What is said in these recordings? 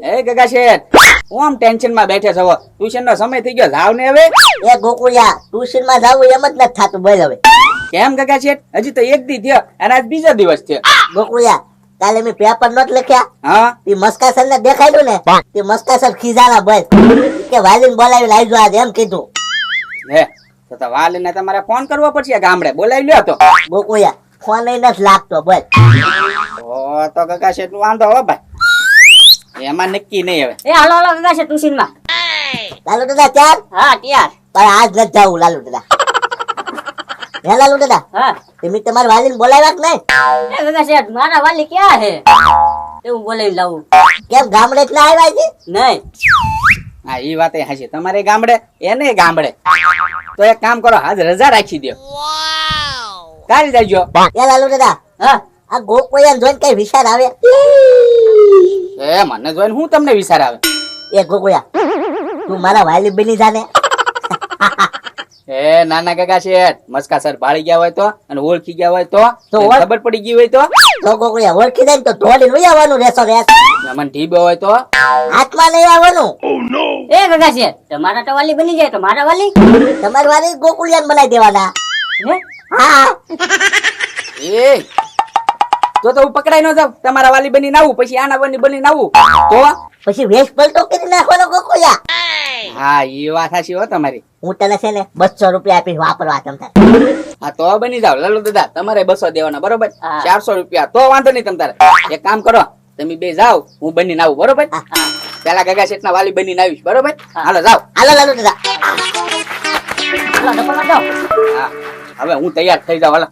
એ ગગા શેઠ, હું આમ ટેન્શન માં બેઠે છો. ટ્યુશન નો સમય થઈ ગયો, જાવ ને હવે. એ ગોકુળિયા ટ્યુશન માં જાવું એમ જ નથી થતું. બોલ હવે કેમ ગગા શેઠ? હજી તો એક દી થયો અને આજ બીજો દિવસ થયો. ગોકુળિયા કાલે મેં પેપર નોટ લખ્યા. હા, તે મસ્કા સર ને દેખાડ્યું ને, તે મસ્કા સર ખીજાણા બોલ કે વાલીને બોલાવી લાવજો આજે એમ કીધું. હે તો વાલીને તમારે ફોન કરવો પડશે. ગામડે બોલાવી લ્યો તો. ગોકુળિયા ફોન લઈ નથી લાગતો. બોલ ઓ તો ગગા શેઠ નું વાંધો હો ભાઈ, એમાં નક્કી નહીં હવે. એ હાલો હાલો ગગા છે ટ્યુશન માં. લાલુ દાદા ચાર. હા તૈયાર. પણ આજ નથી જાવું લાલુ દાદા. હે લાલુ દાદા, હા તમે તમારા વાલીને બોલાવ્યા કે નહીં? એ ગગા છે મારા વાલી ક્યાં હે? એવું બોલાવી લાવું. કેમ ગામડે જ ના આવ્યા છે? નહીં હા ઈ વાત એ હાચી. તમારે ગામડે એને ગામડે. તો એક કામ કરો, આજ રજા રાખી દો. કાલે જાજો. એ લાલુ દાદા, હા આ ગોકુળિયા જોઈને કઈ વિચાર આવે? એ મને જોઈને હું તમને વિચાર આવે? એ ગોકુળિયા તું મારા વાલી બની જાને. એ નાના ગગા શેઠ, મસ્કા સર ભાળી ગયા હોય તો અને ઓળખી ગયા હોય તો ખબર પડી ગઈ હોય તો તો ગોકુળિયા ઓળખી જાય ને તો ધોડીને વહી આવવાનું રહેશો રેસ. મને ઢીબો હોય તો હાથમાં નહીં આવવાનું. એ ગગા છે તમારા તો વાલી બની જાય તો મારા વાલી. તમારી વાલી ગોકુળિયાને બનાવી દેવાના. હે હા એ તો હું પકડાઈ ન જાવ. તમારા વાલી બની નાવું પછી આના બની નાવું તો પછી વેશ પલટો કરી નાખવાનો ગોકુળિયા. હા એ વાત સાચી હો તમારી. હું તને છે ને 200 રૂપિયા આપીશ વાપરવા તમતાર. હા તો બની જાવ લાલુ દાદા. તમારે 200 દેવાના બરોબર? હા. 400 રૂપિયા તો વાંધો નહીં. તમતારે એક કામ કરો, તમે બે જાવ, હું બની નાવું બરોબર? પેલા ગગા શેઠ ના વાલી બની આવીશ બરોબર? હાલો જાવ. હાલો લાલુ દાદા. હાલો ડબલ માં જાઓ. હા હવે હું તૈયાર થઈ જાવ. હાલો.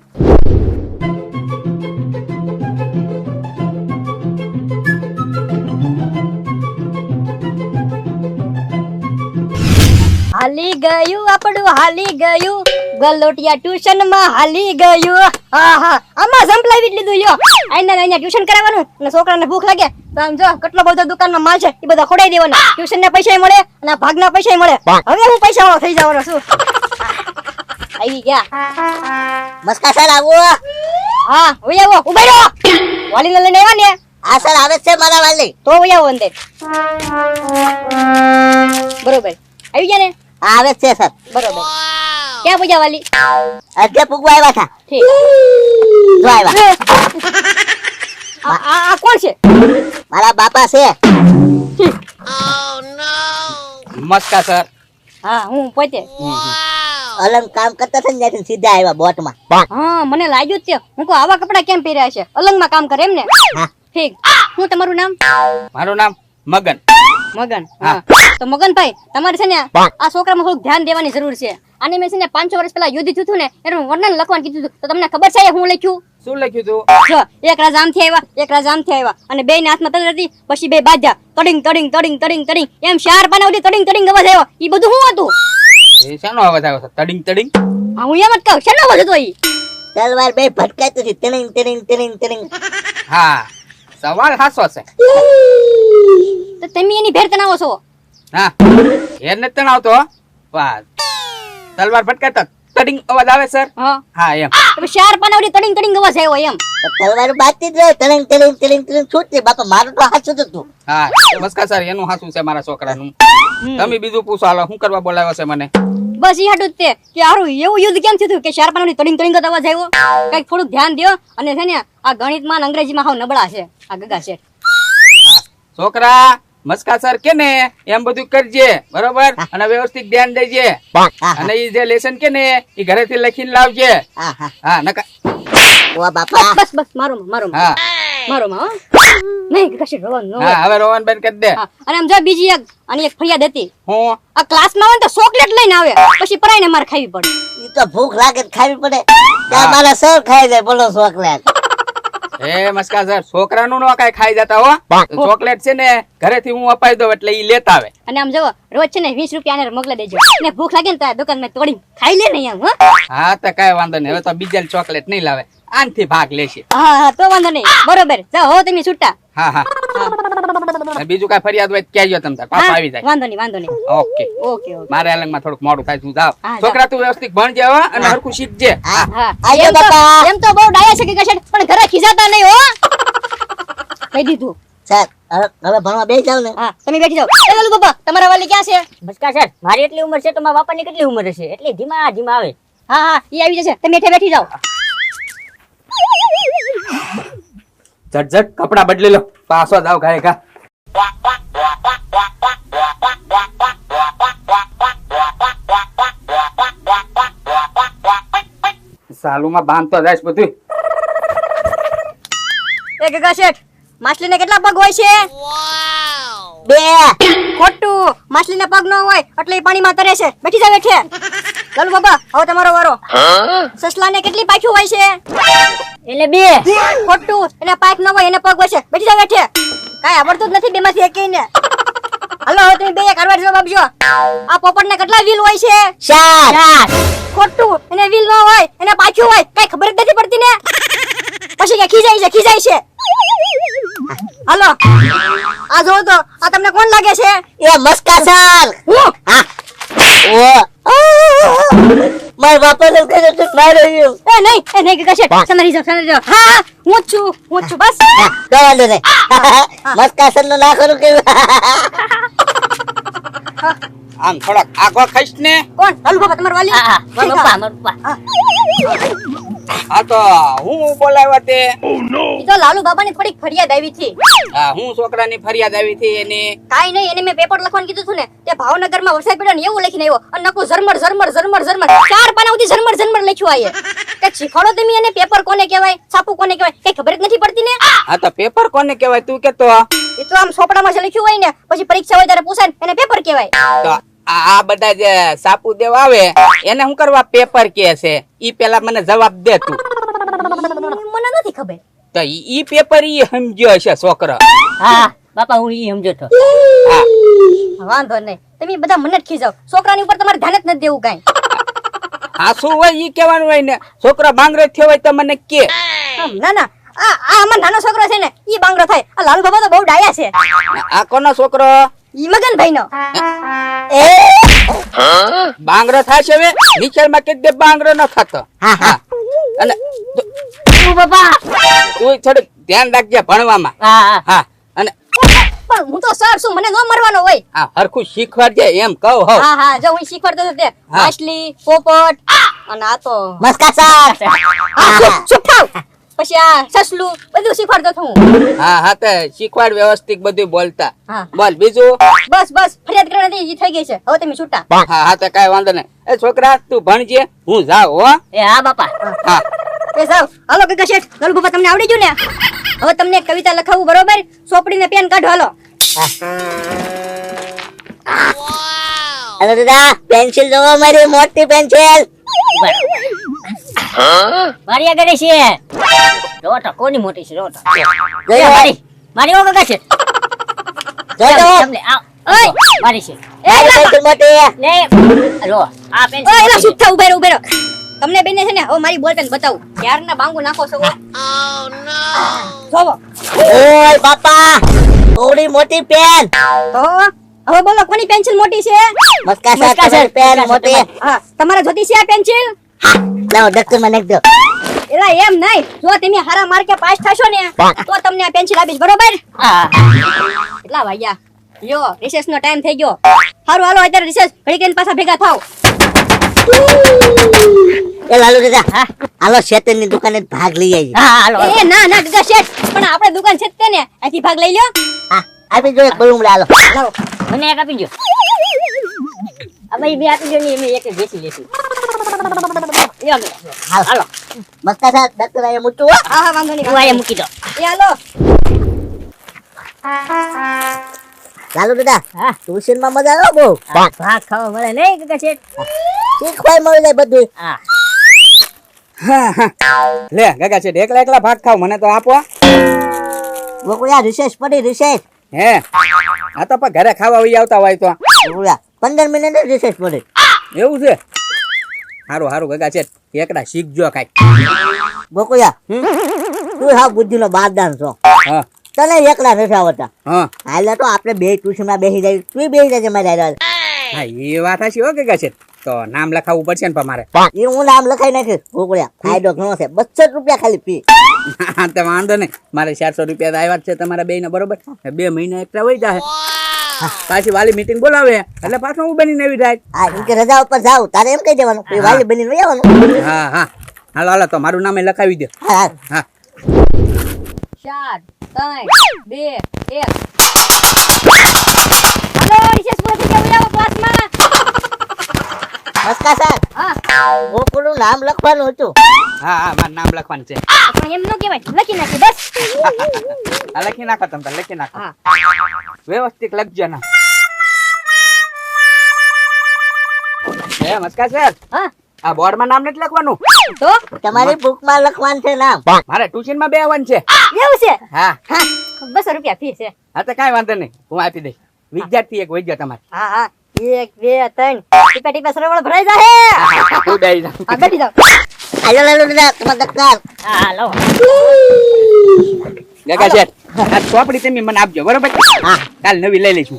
હાલી ગયું આપણું હાલી ગયું ગલોટિયા ટ્યુશન માં હાલી ગયું. હા હા આમાં સંભળાવી જ લીધું. લ્યો અહીંયા ટ્યુશન કરાવવાનું અને છોકરાને ભૂખ લાગે તો આમ જો કેટલો બધો દુકાનમાં માલ છે એ બધા ખોડાઈ દેવાના. ટ્યુશન ના પૈસા મળે અને ભાગના પૈસા મળે. હવે હું પૈસા વાળો થઈ જવાનો છું. આવી ગયા. મસ્કા સર આવો. હા ઓય આવો ઉભા રહો. વાલીને લઈને આવ્યા ને? આ સર આવે છે મારા વાલી. તો ઓય આવો અંદર. બરોબર આવી ગયા ને? હા આવે છે સર. બરોબર ક્યાં પૂજા વાલી? અડધે પૂગવા આવ્યા હતા. ઠીક. જો આવ્યા. આ કોણ છે? મારા બાપા છે. મસ્કા સર. હા હું પોતે. અલંગ કામ કરતા હતા ને ત્યાંથી સીધા આવ્યા બોટમાં. હા મને લાગ્યું જ છે. હું કહું આવા કપડા કેમ પહેર્યા છે? અલંગમાં કામ કરે એમ ને? હા. ઠીક. શું તમારું નામ? મારું નામ મગન. મગન. હા તો મગનભાઈ તમારે છે ને આ છોકરામાં થોડુંક ધ્યાન દેવાની જરૂર છે. આને મેં છે ને 500 વર્ષ પહેલા યુદ્ધ થયું હતું ને એનું વર્ણન લખવાનું કીધું હતું. તો તમને ખબર છે હું લખ્યું? શું લખ્યું તું? જો એક રાજા આમથી આવ્યા એક રાજા આમથી આવ્યા અને બે ના હાથમાં તલવાર હતી. પછી બે બાધ્યા તડિંગ તડિંગ તડિંગ તડિંગ તડિંગ એમ 4 પાના સુધી તડિંગ તડિંગ અવાજ આવ્યો. ઈ બધું શું હતું? એ શાનો અવાજ આવ્યો છે? તડિંગ તડિંગ. હા હું એમ જ કહું શેનો અવાજ હતો ઈ? તલવાર બે ભટકાતી હતી. તણિંગ તણિંગ તણિંગ તણિંગ. હા સવાલ હાસો છે. તો તમે એની ભેર તણાવો છો. હા ઘેર નથી તણાવતો. વાહ તલવાર ભટકાતા તડિંગ અવાજ આવે સર? હા હા એમ. તો 4 પાના સુધી તડિંગ તડિંગ અવાજ આવ્યો એમ. તો તલવાર બાતી જ રહે. તણિંગ તણિંગ તણિંગ તણિંગ છૂટતી. બાપા મારું તો હાચું જ હતું. હા મસ્કા સર એનું હાસું છે મારા છોકરાનું. તમે બીજું પૂછો. હાલો શું કરવા બોલાવ્યો છે મને? બસ ઈ હાટું જ તે કે હારું એવું યુદ્ધ કેમ થયું કે 4 પાનાની તડિંગ તડિંગ જ અવાજ આવ્યો? કઈક થોડુંક ધ્યાન દ્યો. અને છે ને આ ગણિતમાં અને અંગ્રેજીમાં હાવ નબળા છે આ ગગા છે. હા છોકરા મસ્કા સર કે ને એમ બધું કરજે બરોબર? અને વ્યવસ્થિત ધ્યાન દેજે. અને ઈ જે લેસન કે ને ઈ ઘરેથી લખીને લાવજે. હા હા. હા નકા. ઓ બાપા. બસ બસ મારો હા મારો હો નહીં ગગા છે રોવાનું ન હોય. હા હવે રોવાનું બંધ કરી દે. હા અને આમ જો બીજી એક આની એક ફરિયાદ હતી. હું આ ક્લાસમાં આવે ને તો ચોકલેટ લઈને આવે પછી પરાઈને માર ખાવી પડે. ઈ તો ભૂખ લાગે તો ખાવી પડે. ત્યાં મારા સર ખાઈ જાય બોલો ચોકલેટ. એ મસ્કા સર છોકરાનું નો કાઈ ખાઈ જતા હો. ચોકલેટ છે ને ઘરેથી હું અપાઈ દઉં એટલે ઈ લેતા આવે. અને આમ જો રોજ છે ને 20 રૂપિયા આને મોકલી દેજો. ને ભૂખ લાગે ને તો આ દુકાનમાં તોડી ખાઈ લે ને એમ. હા તો કઈ વાંધો નહીં. હવે તો બીજા ચોકલેટ નહીં લાવે. આનથી ભાગ લેશે. હા હા તો વાંધો નહીં. બરોબર જાઓ હો તમે છૂટા. હા હા અને બીજું કઈ ફરિયાદ હોય તો કહેજો તમ તાર. પાછા આવી જાય. વાંધો નહીં. Okay okay okay. મારે અલંગમાં થોડુંક મોડું થાય. તું જાવ. હા, છોકરા તું વ્યવસ્થિત ભણજે હો અને હરખું શીખજે. હા હા આજો એમ તો- બાપા. એમ તો બહુ ડાયા છે કે કશે પણ ઘરે ખીજાતા નહીં હો. કહી દીધું. સર હવે ભણવા બેસી જાવ ને. હા તમે બેઠી જાઓ. એ લાલુ બાબા તમારા વાલી ક્યાં છે? નમસ્કાર સર, મારી એટલી ઉંમર છે તો મારા બાપાની કેટલી ઉંમર હશે? એટલે ધીમા ધીમા આવે. હા હા ઈ આવી જશે. તમે બેઠી જાઓ. ઝટ કપડા બદલી લો, પાછો જાવ ઘાય ઘા. સાલુમાં બાંધતો જાય બધું. એ ગગા શેઠ માછલીને કેટલા પગ હોય છે? 2. ખોટું. માછલીને પગ ન હોય એટલે ઈ પાણીમાં તરે છે. બેઠી જાવ બેઠે. લાલુ બાબા હવે તમારો વારો. સસલાને કેટલી પાછું હોય છે? એટલે 2. ખોટું. એને પાક ન હોય એને પગ હોય છે. બેઠી જાવ બેઠે. કાંઈ આવડતું જ નથી બેમાંથી એકેયને. હાલો હવે તમે બે કરવા જવાબ આપજો. આ પોપટને કેટલા વ્હીલ હોય છે? 4. ખોટું. એને વ્હીલ ન હોય એને પાછું હોય. કઈ ખબર જ નથી પડતી ને. પછી કે ખીજાય છે. હાલો આ જો તો આ તમને કોણ લાગે છે? એ મસ્કા સર. હું હા ઓ મારા બાપાને કહ્યું તું માર્યો. એ નહીં ગગા શેઠ સમરી જાઓ. હા હું જ છું બસ. દવા લે ને. મસ્કા સર નું ના કરું કે. આમ થોડાક આગો ખાઈશ ને. કોણ? લાલુ બાબા તમારા વાલી? હા મારા પપ્પા. આ તો હું બોલાવ્યા તે. ઈ તો લાલુ બાબાની થોડીક ફરિયાદ આવી હતી. હા, હું છોકરાની ફરિયાદ આવી હતી એની. કાઈ નહીં એને મેં પેપર લખવાનું કીધું હતું ને તે ભાવનગરમાં વરસાદ પડ્યો ને એવું લખીને આવ્યો અને નકુ ઝરમર 4 પાના સુધી ઝરમર લખ્યું આયે. કે શીખવાડો તમે એને પેપર કોને કહેવાય છાપું કોને કહેવાય કઈ ખબર જ નથી પડતી ને. આ તો પેપર કોને કહેવાય તું કેતો? એ તો આમ ચોપડામાં જે લખ્યું હોય ને પછી પરીક્ષા હોય ત્યારે પૂછાય ને એને પેપર કહેવાય. તો આ બધા જે સાપુ દેવા આવે એને શું કરવા પેપર કે છે? ઈ પેલા મને જવાબ દે તું. મને નથી ખબર. તો ઈ પેપર ઈ સમજ્યો હશે છોકરો. હા બાપા હું ઈ સમજો તો. હા, વાંધો નહીં તમે બધા મને જ ખીજાવ. છોકરાની ઉપર તમારે ધ્યાન જ નથી દેવું કાંઈ. આ શું હોય ઈ કહેવાનું હોય ને. છોકરો બાંગરો થયો હોય તો મને કે. ના આ અમાર નાનો છોકરો છે ને ઈ બાંગડો થાય. આ લાલુ બાબા તો બહુ ડાયા છે. આ કોનો છોકરો? ઈ મગનભાઈ નો. બાંગરો થશે હવે નિચળમાં કે દે બાંગરો ન થતો. હા, અને બાપા. તું થોડુંક ધ્યાન રાખજે ભણવામાં. હા હા, અને પણ હું તો સર છું મને ન મરવાનો હોય. આ હરખું શીખવાડજે એમ કહું હો. હા જો હું શીખવાડતો હતો તે હા. માછલી પોપટ અને આ તો મસ્કા સર. ચૂપ થાવ. પછી આ સસલું બધું શીખવાડતો હતો હું. હા તે શીખવાડ વ્યવસ્થિત બધું બોલતા. હા. બોલ બીજું. બસ ફરિયાદ કરવાની ઈ થઈ ગઈ છે. હવે તમે છૂટા. હા તો કઈ વાંધો નહીં. એ છોકરા તું ભણજે હું જાઉં હો. એ હા બાપા. હા, એ જાવ. હાલો ગગા શેઠ લાલુ બાબા તમને આવડી ગયું ને? હવે તમને એક કવિતા લખાવું બરોબર? ચોપડીને પેન કાઢો હાલો. હેલો દાદા પેન્સિલ જોવો મારી મોટી પેન્સિલ. મારી આગળ છે. રોટા કોની મોટી છે રોટા? જોયો મારી ઓ કાકા છે. જોયો તમને આ ઓય! મારી છે. એ લાપા. પેન્સિલ મોટી. લે લો આ પેન્સિલ. ઓય એલા ચૂપ થાવ ઉભે રહો. તમને બેને છે ને હવે મારી બોલપેન બતાવું. ક્યારના બાંગુ નાખો છો. જોવો. ઓય બાપા થોડી મોટી પેન. તો હવે બોલો કોની પેન્સિલ મોટી છે? મસ્કા સર તમારી પેન મોટી. હા તમારે જોતી છે આ પેન્સિલ? લાવો ડક્ટર માં નાખ દો. એલા એમ નહીં જો તમે હારા માર્કે પાસ થશો ને તો તમને આ પેન્સિલ આપીશ બરોબર? હા એટલા વાગ્યા યો રિસેસ નો ટાઈમ થઈ ગયો. હારું હાલો અત્યારે રિસેસ ઘડી કરીને પાછા ભેગા થાવ. એ લાલુ દાદા હાલો શેતન ની દુકાને ભાગ લઈ આવી. હા હાલો. એ ના ગગા શેઠ પણ આપણે દુકાન છે તે ને અહીંથી ભાગ લઈ લ્યો. હા આપી જો એક બલુમડા હાલો. લાવો. મને એક આપી દો. અમે બે આપી દો ને અમે એક જ બેસી લેશું. લ્યો લો. હાલો મસ્કા સર ડક્ટર અહીંયા મૂકતું હો. હા વાંધો નહીં. તું આયા મૂકી દો. એ હાલો. લાલુ દાદા હા ટ્યુશન માં મજા આવે બહુ. ભાત ખાવા મળે નહીં કાકા છે. શીખવાય મળી જાય બધું. હા લે ગગા છે એકલા ભાગ ખાવ મને તો આપો. ગોકુળિયા રિસેસ પડી રિસેસ. હે આ તો પણ ઘરે ખાવા આવી આવતા હોય તો. ગોકુળિયા 15 મિનિટ રિસેસ પડી. એવું છે? હારું ગગા છે એકડા શીખજો કાંઈક. ગોકુળિયા તું હા બુદ્ધિ નો બારદાન છો. હા તને એકલા નથી આવડતા. હા હાલે તો આપણે બે ટ્યુશન માં બેસી જાય તું બેસી જાય મારી હારે. હા એ વાત હશે હો ગગા છે. તો નામ લખાવવું પડશે ને પણ મારે એ હું નામ લખાઈ નાખ્યું ભૂકળ્યા ફાયદો ઘણો છે 62 રૂપિયા ખાલી ફી તો વાંધો નહીં મારે 400 રૂપિયા તો આવ્યા જ છે તમારા બેયને બરોબર 2 મહિના એક્સ્ટ્રા વહી જાય પાછી વાલી મીટિંગ બોલાવે એટલે પાછો હું બનીને આવી જાય હા એમ કે રજા ઉપર જાવ તારે એમ કહી દેવાનું એ વાલી બનીને વહી આવવાનું હા હા હાલો હાલો તો મારું નામે લખાવી દો હા હા 4 3 2 1 હાલો રિસેસ પૂરો થઈ ગયો આવો ક્લાસમાં મસ્કા સર હા ભૂકળું નામ લખવાનું હતું હા હા મારું નામ લખવાનું છે પણ એમ ન કહેવાય લખી નાખી બસ આ લખી નાખો તમે તાર, લખી નાખો હા વ્યવસ્થિત લખજો ના નમસ્કાર સર હા આ બોર્ડમાં નામ નથી લખવાનું તો તમારી બુકમાં લખવાનું છે નામ મારે ટ્યુશનમાં બે આવવાનું છે એવું છે હા હા 200 રૂપિયા ફી છે હા તો કાંઈ વાંધો નહીં હું આપી દઈશ વિદ્યાર્થી એક વહી ગયો તમારે હા હા 1 2 3 ટીપા ટીપા સરવળ ભરાઈ જાહે હું બેસી જાઉં. હા બેઠી જાવ હાલો લાલો દાદા તમાર દક્કાર હા લો ગગા શેઠ આ ચોપડી તમે મને આપજો બરોબર હા કાલ નવી લઈ લઈશું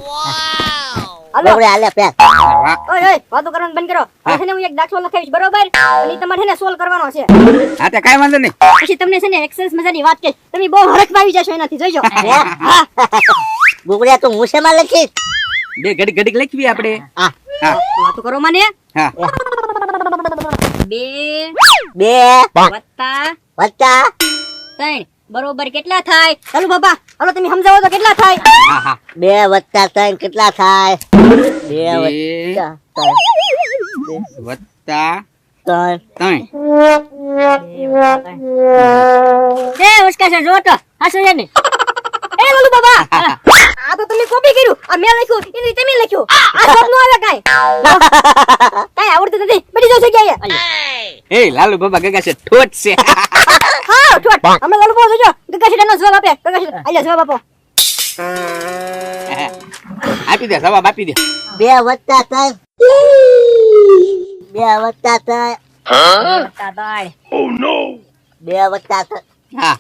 હાલો ભૂકળે હાલે પેક હા ઓય ઓય વાતો કરવાનું બંધ કરો હવે છે ને હું એક દાખલો લખાવીશ બરોબર અને ઈ તમારે છે ને સોલ્વ કરવાનો છે હા તો કાંઈ વાંધો નહીં પછી તમને છે ને એક્સરસાઇઝ મજાની વાત કહીશ તમે બહુ હરખમાં આવી જશો એનાથી જોઈજો હા ભૂકળ્યા તું મૂસેમાં લખીશ બે ઘડીક ઘડીક લખવી આપણે હા હા વાતો કરો મને હા 2 બે વત્તા વત્તા 3 બરોબર કેટલા થાય ચાલો બાબા હાલો તમે સમજાવો તો કેટલા થાય હા હા 2 વત્તા 3 કેટલા થાય 2 બે વત્તા વત્તા 3 3 એ ઉસ્કા છે જો તો હાસો છે ને એ બોલું બાબા આ તો તમે કોપી કર્યું આ મેં લખ્યું એની તમે લખ્યું આ શબ્દ નો આવે કાઈ કાઈ આવડતું નથી બેઠી જાવ જગ્યાએ એ લાલુ બાબા ગગા શેઠ ઠોઠ છે હા ઠોટ અમે લાલુ બોલો જો ગગા શેઠનો જવાબ આપે ગગા શેઠ આલ્યા જવાબ આપો આપી દે જવાબ આપી દે 2 વત્તા 3 2 વત્તા 3 દાદાય 2 વત્તા 3 હા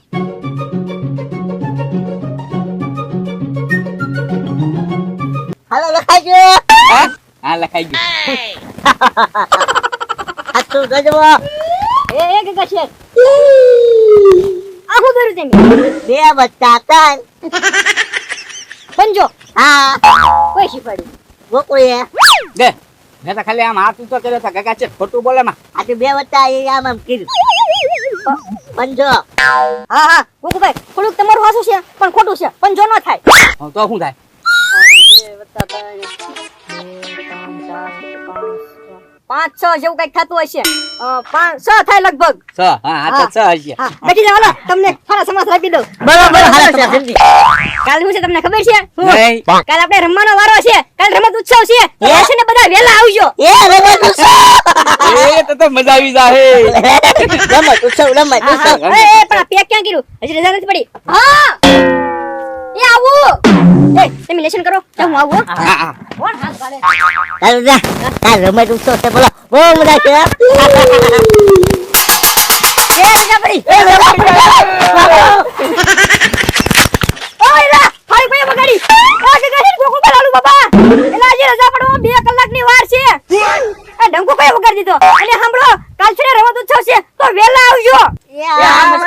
હાલો લખાજો હા હા લખાઈ ગયું હાથું ગજવો એ ગગા શેઠ આખું કર્યું તમે 2 વત્તા 3 સમજો હા કોઈ શીખવાડ્યું ભૂકળીએ દે મેં તો ખાલી આમ હાથ ઊંચો કર્યો હતા ગગા શેઠ ખોટું બોલે માં આ 2 વત્તા એ આમ કીધું પંજો હા હા ગોકુભાઈ થોડુંક તમારું હાસું છે પણ ખોટું છે પણ જો ન થાય તો શું થાય 5 6 જેવું કઈક થતું હશે 5 6 થાય લગભગ છ હા આ તો છ હશે હા બેઠી જાવ હાલો તમને સારા સમાસ આપી દઉં બરોબર હાલો જલ્દી કાલ શું છે તમને ખબર છે નહીં કાલ આપણે રમવાનો વારો છે કાલ રમત ઉત્સવ છે એટલે છે ને બધા વેલા આવજો એ રમત ઉત્સવ એ તો મજા આવી જાય રમત ઉત્સવ રમત હા, ઉત્સવ હા. એ પણ આ પેક ક્યાં કર્યું હજી રજા નથી પડી હા એ આવું એ તમે લેશન કરો તો હું આવું હો. હા હા કોણ હાથ ગાલે ચાલો જા કાલ રમત ઉત્સવ છે બોલો બહુ મજા છે એ રજા પડી ઓય રા ફાઈ ફાઈ બગાડી આ કે ગઈ ગોકુ લાલુ બાબા એલા આજે રજા પડવા 2 કલાકની વાર છે આ ડંકો કઈ વગાડી દીધો અને સાંભળો કાલ છે ને રમત ઉત્સવ છે તો વેલા આવજો એ આ